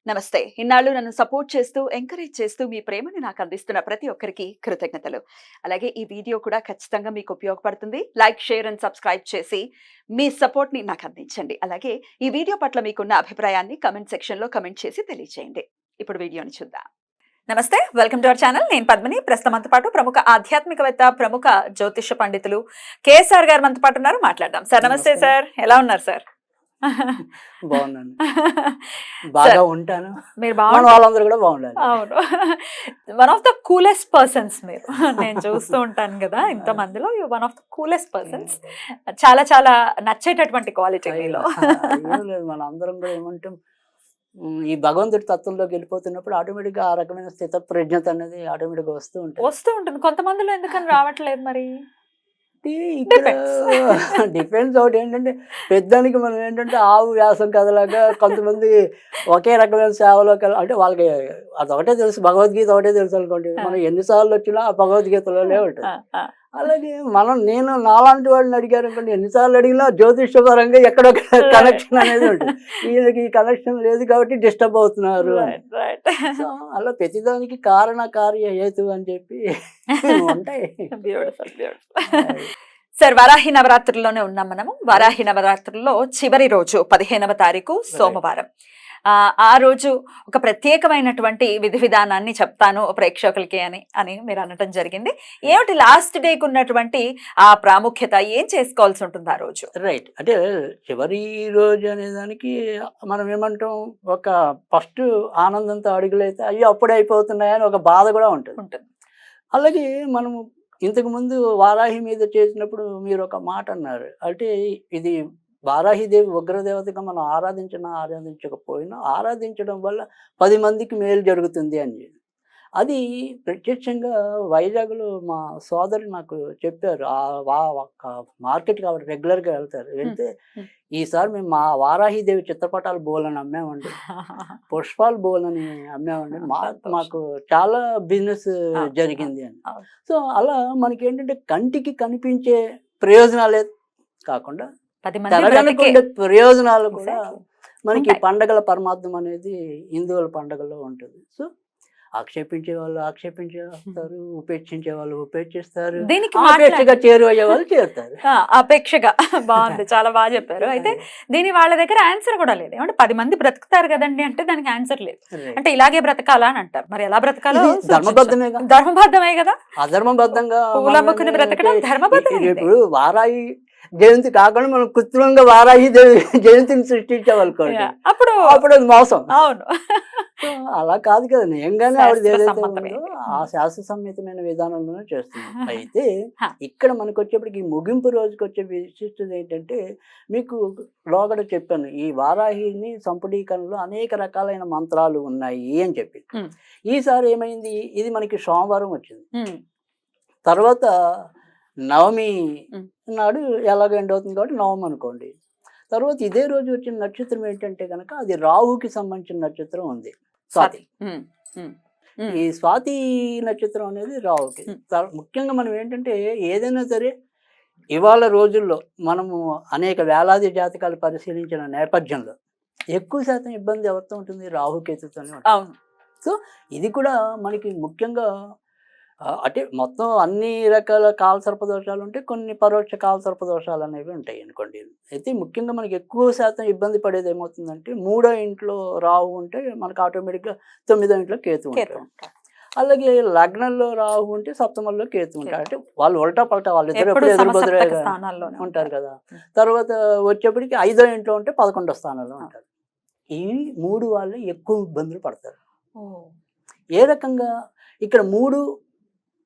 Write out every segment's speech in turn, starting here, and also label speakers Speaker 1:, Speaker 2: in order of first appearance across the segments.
Speaker 1: నమస్తే. ఇన్నాళ్ళు నన్ను సపోర్ట్ చేస్తూ, ఎంకరేజ్ చేస్తూ మీ ప్రేమని నాకు అందిస్తున్న ప్రతి ఒక్కరికి కృతజ్ఞతలు. అలాగే ఈ వీడియో కూడా ఖచ్చితంగా మీకు ఉపయోగపడుతుంది. లైక్, షేర్ అండ్ సబ్స్క్రైబ్ చేసి మీ సపోర్ట్‌ని నాకు అందించండి. అలాగే ఈ వీడియో పట్ల మీకున్న అభిప్రాయాన్ని కామెంట్ సెక్షన్‌లో కామెంట్ చేసి తెలియజేయండి. ఇప్పుడు వీడియోని చూద్దాం. నమస్తే. Welcome to our channel. నేను పద్మిని. ప్రస్తుతం మనతో పాటు ప్రముఖ ఆధ్యాత్మికవేత్త, ప్రముఖ జ్యోతిష పండితులు కేఎస్ఆర్ గారు మనతో పాటు ఉన్నారు. మాట్లాడదాం. సార్ నమస్తే సార్. ఎలా ఉన్నారు సార్?
Speaker 2: బాగున్నాను. బాగా ఉంటాను.
Speaker 1: మీరు
Speaker 2: మన
Speaker 1: బాగుంటారు.
Speaker 2: వాళ్ళందరూ కూడా బాగుండాలి.
Speaker 1: అవును. One of the coolest persons మీరు. నేను చూస్తూ ఉంటాను కదా ఇంతమందిలో one of the coolest persons. చాలా చాలా నచ్చేటటువంటి క్వాలిటీ మీలో.
Speaker 2: ఏం లేదు, మన అందరం కూడా ఏమంటాం, ఈ భగవంతుడి తత్వంలోకి వెళ్ళిపోతున్నప్పుడు ఆటోమేటిక్గా ఆ రకమైన స్థిత ప్రజ్ఞత అనేది ఆటోమేటిక్గా వస్తూ ఉంటుంది.
Speaker 1: వస్తూ ఉంటుంది. కొంతమందిలో ఎందుకని రావట్లేదు మరి?
Speaker 2: ఇక్కడ డిఫరెన్స్ ఒకటి ఏంటంటే, పెద్దానికి మనం ఏంటంటే ఆవు వ్యాసం కథలాగా కొంతమంది ఒకే రకమైన సేవలోకి అంటే వాళ్ళకి అదొకటే తెలుసు, భగవద్గీత ఒకటే తెలుసు అనుకోండి. మనం ఎన్నిసార్లు వచ్చినా ఆ భగవద్గీతలోనే ఉంటుంది. అలాగే నేను నాలాంటి వాళ్ళని అడిగారు అనుకోండి, ఎన్నిసార్లు అడిగినా జ్యోతిష్యపరంగా ఎక్కడో కనెక్షన్ అనేది ఉంటుంది. వీళ్ళకి ఈ కనెక్షన్ లేదు కాబట్టి డిస్టర్బ్ అవుతున్నారు. సో అలా ప్రతిదానికి కారణ కార్య హేతు అని చెప్పి ఉంటాయి.
Speaker 1: సార్, వారాహి నవరాత్రుల్లోనే ఉన్నాం మనము. వారాహి నవరాత్రుల్లో చివరి రోజు 15వ తారీఖు సోమవారం. ఆ రోజు ఒక ప్రత్యేకమైనటువంటి విధి విధానాన్ని చెప్తాను ప్రేక్షకులకి అని మీరు అనటం జరిగింది. ఏమిటి లాస్ట్ డేకి ఉన్నటువంటి ఆ ప్రాముఖ్యత? ఏం చేసుకోవాల్సి ఉంటుంది ఆ రోజు?
Speaker 2: రైట్. అంటే చివరి రోజు అనే దానికి మనం ఏమంటాం, ఒక ఫస్ట్ ఆనందంతో అడుగులైతే అయ్యో అప్పుడే అయిపోతున్నాయని ఒక బాధ కూడా ఉంటుంది. అలాగే మనము ఇంతకుముందు వారాహి మీద చేసినప్పుడు మీరు ఒక మాట అన్నారు. అంటే ఇది వారాహిదేవి ఉగ్రదేవతగా మనం ఆరాధించకపోయినా ఆరాధించడం వల్ల 10 మందికి మేలు జరుగుతుంది అని. అది ప్రత్యక్షంగా వైజాగ్లో మా సోదరి నాకు చెప్పారు. మార్కెట్కి ఆవిడ రెగ్యులర్గా వెళ్తారు. వెళ్తే ఈసారి మేము మా వారాహిదేవి చిత్రపటాలు బోలని అమ్మామండి, పుష్పాలు బోలని అమ్మామండి, మాకు చాలా బిజినెస్ జరిగింది అని. సో అలా మనకి ఏంటంటే కంటికి కనిపించే ప్రయోజనాలే కాకుండా తెరగనుకుండే ప్రయోజనాలు కూడా మనకి పండగల పరమార్థం అనేది హిందువుల పండగల్లో ఉంటుంది. సో ఆక్షేపించే వాళ్ళు ఆక్షేపించేస్తారు, ఉపేక్షించే వాళ్ళు ఉపేక్షిస్తారు, అపేక్షగా చేరువయ్యే వాళ్ళు చేరుతారు.
Speaker 1: అపేక్షగా బాగుంది, చాలా బాగా చెప్పారు. అయితే దీని వాళ్ళ దగ్గర ఆన్సర్ కూడా లేదు. ఏమంటే 10 మంది బ్రతుకుతారు కదండి అంటే దానికి ఆన్సర్ లేదు. అంటే ఇలాగే బ్రతకాలా అని అంటారు. మరి ఎలా బ్రతకాలో ధర్మబద్ధమే కదా.
Speaker 2: అధర్మబద్ధంగా
Speaker 1: పూలమ్ముకుని బ్రతకడం ధర్మబద్ధం.
Speaker 2: ఇప్పుడు వారాయి జయంతి కాకుండా మనం కృత్రిమంగా వారాహి జయంతిని సృష్టించామనుకోండి, అప్పుడు అది మోసం.
Speaker 1: అవును.
Speaker 2: అలా కాదు కదా, నిజంగానే ఆవిడ ఏదైతే ఉందో ఆ శాస్త్ర సమ్మతమైన విధానంలోనే చేస్తున్నాం. అయితే ఇక్కడ మనకు వచ్చేప్పటికి ముగింపు రోజుకి వచ్చే విశిష్టత ఏంటంటే, మీకు లోగడ చెప్పాను, ఈ వారాహిని సంపుటీకరణలో అనేక రకాలైన మంత్రాలు ఉన్నాయి అని చెప్పి. ఈసారి ఏమైంది, ఇది మనకి సోమవారం వచ్చింది. తర్వాత నవమి నాడు ఎలాగ ఎండ్ అవుతుంది కాబట్టి నవమి అనుకోండి. తర్వాత ఇదే రోజు వచ్చిన నక్షత్రం ఏంటంటే కనుక అది రాహుకి సంబంధించిన నక్షత్రం ఉంది, స్వాతి. ఈ స్వాతి నక్షత్రం అనేది రాహుకి. ముఖ్యంగా మనం ఏంటంటే ఏదైనా సరే ఇవాళ రోజుల్లో మనము అనేక వేలాది జాతకాలు పరిశీలించిన నేపథ్యంలో ఎక్కువ శాతం ఇబ్బంది ఎవరితో ఉంటుంది, రాహుకేతుతోనే ఉంటుంది. సో ఇది కూడా మనకి ముఖ్యంగా అంటే మొత్తం అన్ని రకాల కాలసర్పదోషాలు ఉంటాయి, కొన్ని పరోక్ష కాలసర్పదోషాలు అనేవి ఉంటాయి అనుకోండి. అయితే ముఖ్యంగా మనకి ఎక్కువ శాతం ఇబ్బంది పడేది ఏమవుతుందంటే, 3వ ఇంట్లో రాహు ఉంటే మనకు ఆటోమేటిక్గా 9వ ఇంట్లో కేతు ఉంటాడు. అలాగే లగ్నంలో రాహు ఉంటే 7వ కేతు ఉంటాడు. అంటే వాళ్ళు ఉల్టా పల్టా, వాళ్ళు ఇద్దరు ఎప్పుడు ఎదురుబెదురుగా ఉంటారు కదా. తర్వాత వచ్చేప్పటికి 5వ ఇంట్లో ఉంటే 11వ స్థానంలో ఉంటారు. ఈ 3 వాళ్ళు ఎక్కువ ఇబ్బందులు పడతారు. ఏ రకంగా ఇక్కడ 3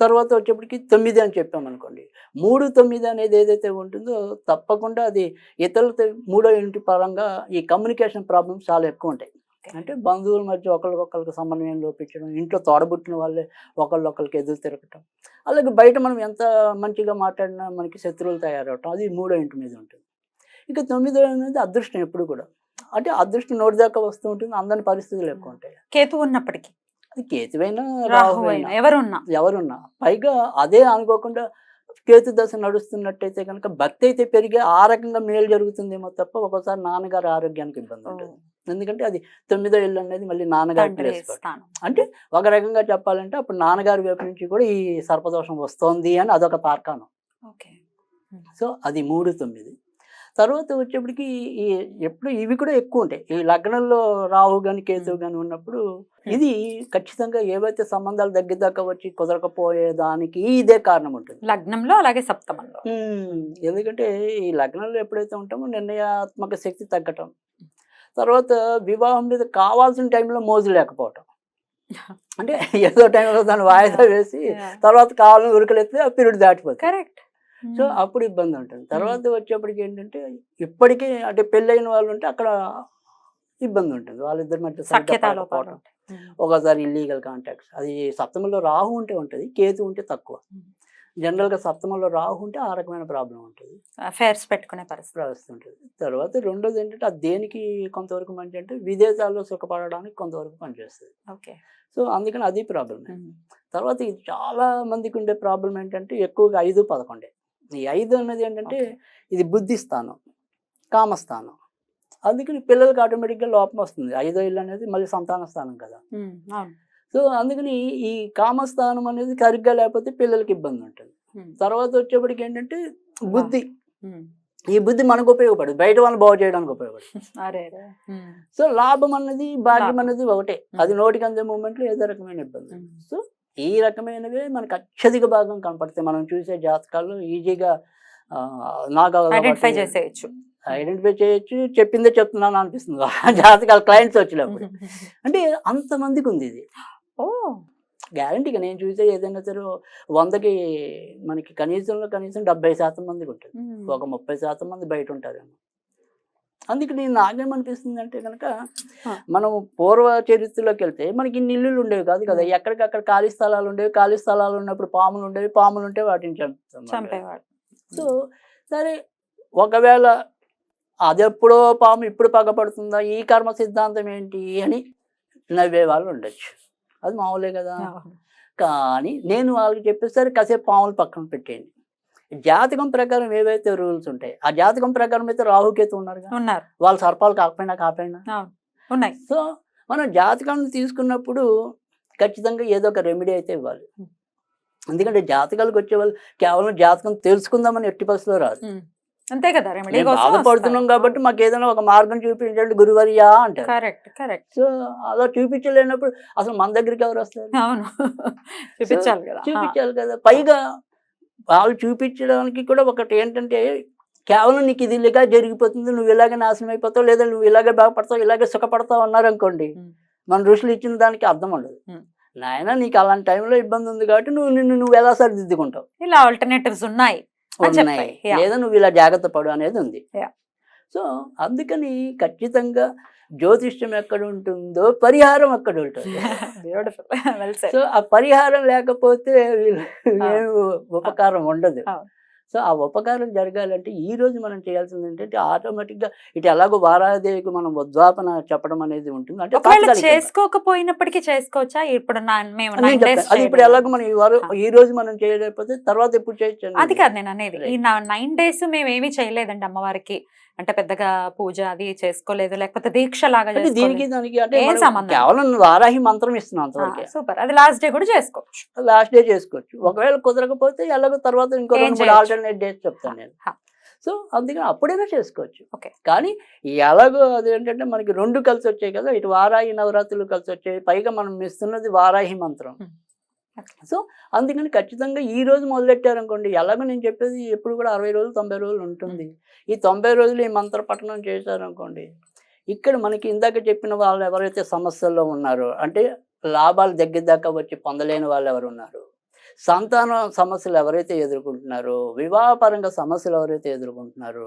Speaker 2: తర్వాత వచ్చేప్పటికి 9 అని చెప్పామనుకోండి, 3, 9 అనేది ఏదైతే ఉంటుందో తప్పకుండా అది ఇతరులతో 3వ ఇంటి పరంగా ఈ కమ్యూనికేషన్ ప్రాబ్లమ్స్ చాలా ఎక్కువ ఉంటాయి. అంటే బంధువుల మధ్య ఒకరికొకరికి సమన్వయం లోపించడం, ఇంట్లో తోడబుట్టిన వాళ్ళే ఒకళ్ళొకరికి ఎదురు తిరగటం, అలాగే బయట మనం ఎంత మంచిగా మాట్లాడినా మనకి శత్రువులు తయారవటం, అది 3వ ఇంటి మీద ఉంటుంది. ఇక 9వ అనేది అదృష్టం ఎప్పుడు కూడా. అంటే అదృష్టం నోటి దాకా వస్తూ ఉంటుంది, అందరి పరిస్థితులు ఎక్కువ ఉంటాయి.
Speaker 1: కేతు ఉన్నప్పటికీ
Speaker 2: అది కేతువైనా రాహువైనా ఎవరున్నా పైగా అదే అనుకోకుండా కేతు దశ నడుస్తున్నట్టయితే కనుక భక్తి అయితే పెరిగి ఆ రకంగా మేలు జరుగుతుందేమో తప్ప ఒక్కోసారి నాన్నగారి ఆరోగ్యానికి ఇబ్బంది ఉంటుంది. ఎందుకంటే అది 9వ ఇల్లు అనేది మళ్ళీ నాన్నగారి
Speaker 1: తండ్రి
Speaker 2: ప్లేస్ కూడా.
Speaker 1: స్థానం.
Speaker 2: అంటే ఒక రకంగా చెప్పాలంటే అప్పుడు నాన్నగారి వైపు నుంచి కూడా ఈ సర్పదోషం వస్తోంది అని అదొక తార్కాణం.
Speaker 1: ఓకే.
Speaker 2: సో అది 3, 9. తర్వాత వచ్చేప్పటికి ఈ ఎప్పుడు ఇవి కూడా ఎక్కువ ఉంటాయి. ఈ లగ్నంలో రాహు గాని కేతువు గాని ఉన్నప్పుడు ఇది ఖచ్చితంగా ఏవైతే సంబంధాలు దగ్గర దాకా వచ్చి కుదరకపోయేదానికి ఇదే కారణం ఉంటుంది.
Speaker 1: లగ్నంలో అలాగే సప్తమంలో.
Speaker 2: ఎందుకంటే ఈ లగ్నంలో ఎప్పుడైతే ఉంటామో నిర్ణయాత్మక శక్తి తగ్గటం, తర్వాత వివాహం మీద కావాల్సిన టైంలో మోజు లేకపోవటం. అంటే ఏదో టైంలో దాన్ని వాయిదా వేసి తర్వాత కావాలని ఉరకలెత్తే ఆ పీరియడ్ దాటిపోతుంది.
Speaker 1: కరెక్ట్.
Speaker 2: సో అప్పుడు ఇబ్బంది ఉంటుంది. తర్వాత వచ్చేప్పటికి ఏంటంటే ఇప్పటికీ అంటే పెళ్ళైన వాళ్ళు ఉంటే అక్కడ ఇబ్బంది ఉంటుంది. వాళ్ళిద్దరి మధ్య సరిగ్గా పడకపోవడం. ఒకసారి ఇల్లీగల్ కాంటాక్ట్స్. అది సప్తమంలో రాహు ఉంటే ఉంటుంది, కేతు ఉంటే తక్కువ. జనరల్గా సప్తమంలో రాహు ఉంటే ఆ రకమైన ప్రాబ్లం ఉంటుంది,
Speaker 1: అఫైర్స్ పెట్టుకునే పరిస్థితి
Speaker 2: ఉంటుంది. తర్వాత రెండోది ఏంటంటే అది దేనికి కొంతవరకు మంచి అంటే విదేశాల్లో సుఖపడడానికి కొంతవరకు పనిచేస్తుంది.
Speaker 1: ఓకే.
Speaker 2: సో అందుకని అది ప్రాబ్లం. తర్వాత ఇది చాలా మందికి ఉండే ప్రాబ్లం ఏంటంటే ఎక్కువగా 5, 11. ఈ 5 అన్నది ఏంటంటే ఇది బుద్ధి స్థానం, కామస్థానం. అందుకని పిల్లలకి ఆటోమేటిక్గా లోపం వస్తుంది. 5వ ఇల్లు అనేది మళ్ళీ సంతాన స్థానం కదా. సో అందుకని ఈ కామస్థానం అనేది సరిగ్గా లేకపోతే పిల్లలకి ఇబ్బంది ఉంటుంది. తర్వాత వచ్చేప్పటికి ఏంటంటే బుద్ధి, ఈ బుద్ధి మనకు ఉపయోగపడదు, బయట వాళ్ళని బాగు చేయడానికి ఉపయోగపడుతుంది. సో లాభం అన్నది భాగ్యం అన్నది ఒకటే, అది నోటికి అందే మూమెంట్లో ఏదో రకమైన ఇబ్బంది. సో ఈ రకమైనవే మనకు అత్యధిక భాగం కనపడతాయి. మనం చూసే జాతకాల్లో ఈజీగా నాకు
Speaker 1: ఐడెంటిఫై చేసేయచ్చు,
Speaker 2: చెప్పిందే చెప్తున్నాను అనిపిస్తుంది జాతకాలు క్లయింట్స్ వచ్చినప్పుడు. అంటే అంతమందికి ఉంది ఇది. గ్యారంటీగా నేను చూసే ఏదైనా సరే 100కి మనకి కనీసం 70% మందికి ఉంటుంది, ఒక 30% మంది బయట ఉంటారేమో. అందుకని నాకేమనిపిస్తుంది అంటే కనుక మనం పూర్వ చరిత్రలోకి వెళ్తే మనకి ఇన్ని ఇల్లులు ఉండేవి కాదు కదా. ఎక్కడికక్కడ ఖాళీ స్థలాలు ఉండేవి, ఖాళీ స్థలాలు ఉన్నప్పుడు పాములు ఉండేవి, పాములు ఉంటే వాటిని చంపేవాడు. సో సరే, ఒకవేళ అదెప్పుడో పాము ఇప్పుడు పగపడుతుందా, ఈ కర్మ సిద్ధాంతం ఏంటి అని నవ్వే వాళ్ళు ఉండొచ్చు, అది మామూలే కదా. కానీ నేను వాళ్ళకి చెప్పేసరి కాసేపు పాములు పక్కన పెట్టేయండి. జాతకం ప్రకారం ఏవైతే రూల్స్ ఉంటాయి, ఆ జాతకం ప్రకారం అయితే రాహుకేతు ఉన్నారు, వాళ్ళు సర్పాలు కాకపోయినా
Speaker 1: ఉన్నాయి.
Speaker 2: సో మనం జాతకాన్ని తీసుకున్నప్పుడు ఖచ్చితంగా ఏదో ఒక రెమెడీ అయితే ఇవ్వాలి. ఎందుకంటే జాతకాలకు వచ్చే వాళ్ళు కేవలం జాతకం తెలుసుకుందామని ఎట్టి పరిస్థితిలో రాదు.
Speaker 1: అంతే కదా,
Speaker 2: బాధపడుతున్నాం కాబట్టి మాకు ఏదైనా ఒక మార్గం చూపించండి గురువర్యా అంటారు.
Speaker 1: Correct correct.
Speaker 2: సో అలా చూపించలేనప్పుడు అసలు మన దగ్గరికి ఎవరు వస్తారు? చూపించాలి కదా. పైగా వాళ్ళు చూపించడానికి కూడా ఒకటి ఏంటంటే కేవలం నీకు ఇది ఇలాగా జరిగిపోతుంది, నువ్వు ఇలాగే నాశనం అయిపోతావు, లేదా నువ్వు ఇలాగే బాగుపడతావు, ఇలాగే సుఖపడతావు అన్నారనుకోండి, మన ఋషులు ఇచ్చిన దానికి అర్థం ఉండదు. నాయన నీకు అలాంటి టైంలో ఇబ్బంది ఉంది కాబట్టి నువ్వు ఎలా సరిదిద్దుకుంటావు,
Speaker 1: ఇలా ఆల్టర్నేటివ్స్ ఉన్నాయి,
Speaker 2: లేదా నువ్వు ఇలా జాగ్రత్త పడు అనేది ఉంది. సో అందుకని ఖచ్చితంగా జ్యోతిష్యం ఎక్కడ ఉంటుందో పరిహారం అక్కడ ఉంటుంది. సో ఆ పరిహారం లేకపోతే ఉపకారం ఉండదు. సో ఆ ఉపకారం జరగాలంటే ఈ రోజు మనం చేయాల్సింది ఏంటంటే ఆటోమేటిక్గా ఇటు ఎలాగో వారాదేవికి మనం ఉద్వాపన చెప్పడం అనేది ఉంటుంది. అంటే
Speaker 1: చేసుకోకపోయినప్పటికీ చేసుకోవచ్చా? ఇప్పుడు
Speaker 2: అది ఇప్పుడు ఎలాగో మనం ఈ రోజు మనం చేయలేకపోతే తర్వాత ఎప్పుడు చేయొచ్చు
Speaker 1: అది కాదు నేను అనేది. ఈ 9 days మేము ఏమీ చేయలేదండి అమ్మవారికి, అంటే పెద్దగా పూజ అది చేసుకోలేదు, లేకపోతే దీక్ష లాగా
Speaker 2: దీనికి దానికి అంటే కేవలం వారాహి మంత్రం ఇస్తున్నాం అంతవరకు.
Speaker 1: సూపర్, అది లాస్ట్ డే కూడా చేసుకోవచ్చు.
Speaker 2: లాస్ట్ డే చేసుకోవచ్చు. ఒకవేళ కుదరకపోతే ఎలాగో తర్వాత ఇంకో ఆల్టర్నేట్ డేస్ చెప్తాను నేను. సో అందుకని అప్పుడైనా చేసుకోవచ్చు. కానీ ఎలాగో అది ఏంటంటే మనకి 2 కలిసి వచ్చాయి కదా, ఇటు వారాహి నవరాత్రులు కలిసి వచ్చాయి, పైగా మనం ఇస్తున్నది వారాహి మంత్రం. సో అందుకని ఖచ్చితంగా ఈ రోజు మొదలెట్టారనుకోండి, ఎలాగో నేను చెప్పేది ఎప్పుడు కూడా 60 రోజులు 90 రోజులు ఉంటుంది. ఈ 90 రోజులు ఈ మంత్ర పఠనం చేశారనుకోండి, ఇక్కడ మనకి ఇందాక చెప్పిన వాళ్ళు ఎవరైతే సమస్యల్లో ఉన్నారో, అంటే లాభాలు దగ్గర దాకా వచ్చి పొందలేని వాళ్ళు ఎవరు ఉన్నారు, సంతాన సమస్యలు ఎవరైతే ఎదుర్కొంటున్నారో, వివాహపరంగా సమస్యలు ఎవరైతే ఎదుర్కొంటున్నారో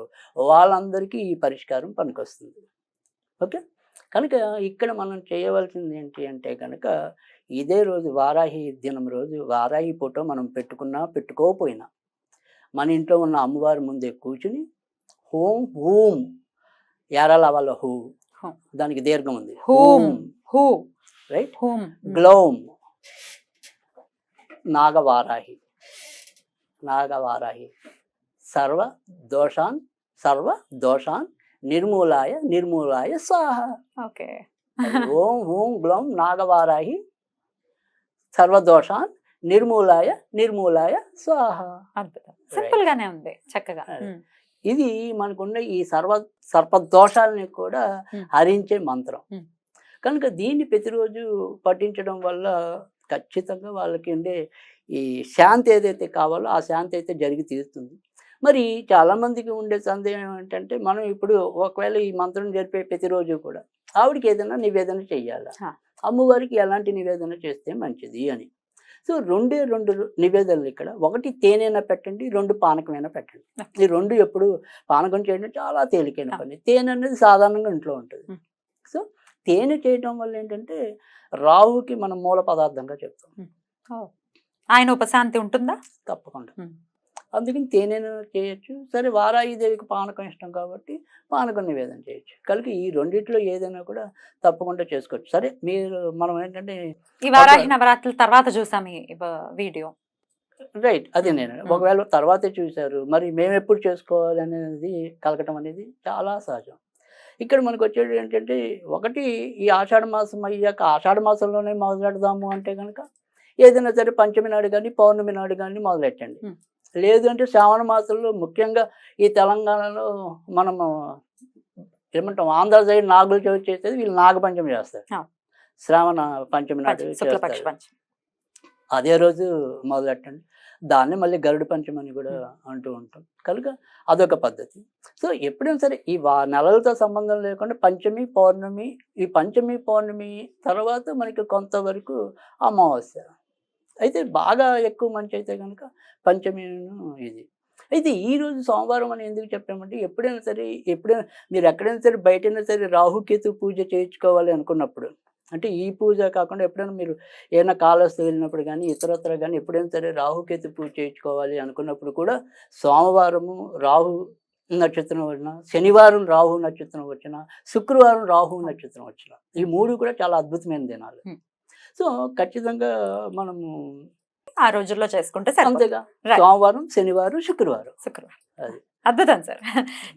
Speaker 2: వాళ్ళందరికీ ఈ పరిష్కారం పనికొస్తుంది. ఓకే, కనుక ఇక్కడ మనం చేయవలసింది ఏంటి అంటే కనుక ఇదే రోజు వారాహి దినం రోజు వారాహి ఫోటో మనం పెట్టుకున్నా పెట్టుకోకపోయినా మన ఇంట్లో ఉన్న అమ్మవారి ముందే కూర్చుని హోం హూం యారాల హూ, దానికి దీర్ఘం ఉంది, రైట్, గ్లౌం నాగవారాహి సర్వ దోషాన్ నిర్మూలాయ నిర్మూలాయ స్వాహ.
Speaker 1: ఓకే.
Speaker 2: ఓం హూం గ్లౌం నాగవారాహి సర్వదోషాన్ నిర్మూలాయ నిర్మూలాయ స్వాహ.
Speaker 1: అద్భుతం. సింపుల్ గానే ఉంది చక్కగా.
Speaker 2: ఇది మనకున్న ఈ సర్పదోషాలని కూడా హరించే మంత్రం. కనుక దీన్ని ప్రతిరోజు పఠించడం వల్ల ఖచ్చితంగా వాళ్ళకి ఉండే ఈ శాంతి ఏదైతే కావాలో ఆ శాంతి అయితే జరిగి తీరుతుంది. మరి చాలామందికి ఉండే సందేహం ఏంటంటే, మనం ఇప్పుడు ఒకవేళ ఈ మంత్రం జరిపే ప్రతిరోజు కూడా ఆవిడకి ఏదైనా నివేదన చెయ్యాలా, అమ్మవారికి ఎలాంటి నివేదన చేస్తే మంచిది అని. సో 2 నివేదనలు ఇక్కడ. ఒకటి తేనెైనా పెట్టండి, 2 పానకమైనా పెట్టండి. ఈ 2 ఎప్పుడు పానకం చేయడం చాలా తేలికైన పని. తేనె అనేది సాధారణంగా ఇంట్లో ఉంటుంది. సో తేనె చేయడం వల్ల ఏంటంటే రాహుకి మనం మూల పదార్థంగా చెప్తాం.
Speaker 1: ఆయన ఉపశాంతి ఉంటుందా?
Speaker 2: తప్పకుండా. అందుకని తేనెను చేయొచ్చు. సరే వారాహిదేవికి పానకం ఇష్టం కాబట్టి పానకం నివేదన చేయొచ్చు. కలిగి ఈ రెండిట్లో ఏదైనా కూడా తప్పకుండా చేసుకోవచ్చు. సరే మనం ఏంటంటే
Speaker 1: ఈ వారాహి నవరాత్రుల తర్వాత చూసాం ఈ వీడియో.
Speaker 2: రైట్, అదే నేను ఒకవేళ తర్వాతే చూశారు, మరి మేము ఎప్పుడు చేసుకోవాలి అనేది కలగటం అనేది చాలా సహజం. ఇక్కడ మనకు వచ్చేది ఏంటంటే, ఒకటి ఈ ఆషాఢ మాసం అయ్యాక ఆషాఢ మాసంలోనే మొదలెడదాము అంటే కనుక ఏదైనా సరే పంచమి నాడు కానీ పౌర్ణమి నాడు కానీ మొదలెట్టండి. లేదు అంటే శ్రావణ మాసంలో, ముఖ్యంగా ఈ తెలంగాణలో మనము ఏమంటాం, ఆంధ్ర సైడ్ నాగుల చవితి చేసేది, వీళ్ళు నాగపంచమి చేస్తారు. శ్రావణ పంచమి నాడు అదే రోజు మొదలెట్టండి. దాన్ని మళ్ళీ గరుడ పంచమి అని కూడా అంటూ ఉంటాం. కనుక అదొక పద్ధతి. సో ఎప్పుడైనా సరే ఈ నెలలతో సంబంధం లేకుండా పంచమి పౌర్ణమి, ఈ పంచమి పౌర్ణమి తర్వాత మనకి కొంతవరకు అమావాస్య అయితే బాగా ఎక్కువ మంచి అయితే కనుక పంచమి ఇది. అయితే ఈరోజు సోమవారం అని ఎందుకు చెప్పామంటే, ఎప్పుడైనా మీరు ఎక్కడైనా సరే బయటైనా సరే రాహుకేతు పూజ చేయించుకోవాలి అనుకున్నప్పుడు, అంటే ఈ పూజ కాకుండా ఎప్పుడైనా మీరు ఏదైనా కాళహస్తి వెళ్ళినప్పుడు కానీ ఇతరత్ర కానీ ఎప్పుడైనా సరే రాహుకేతు పూజ చేయించుకోవాలి అనుకున్నప్పుడు కూడా సోమవారము రాహు నక్షత్రం వచ్చిన, శనివారం రాహు నక్షత్రం వచ్చిన, శుక్రవారం రాహు నక్షత్రం వచ్చిన, ఈ 3 కూడా చాలా అద్భుతమైన దినాలు. సో ఖచ్చితంగా మనము
Speaker 1: ఆ రోజుల్లో చేసుకుంటే
Speaker 2: అంతేగా, సోమవారం శనివారం శుక్రవారం. అది
Speaker 1: అద్భుతం సార్.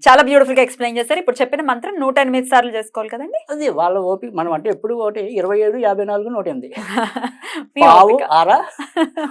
Speaker 1: చాలా బ్యూటిఫుల్ గా ఎక్స్ప్లెయిన్ చేశారు. ఇప్పుడు చెప్పిన మంత్రం 108 సార్లు చేసుకోవాలి కదండి.
Speaker 2: అది వాళ్ళ ఓపిక. మనం అంటే ఎప్పుడు ఒకటి 27, 54, 108 పావు అర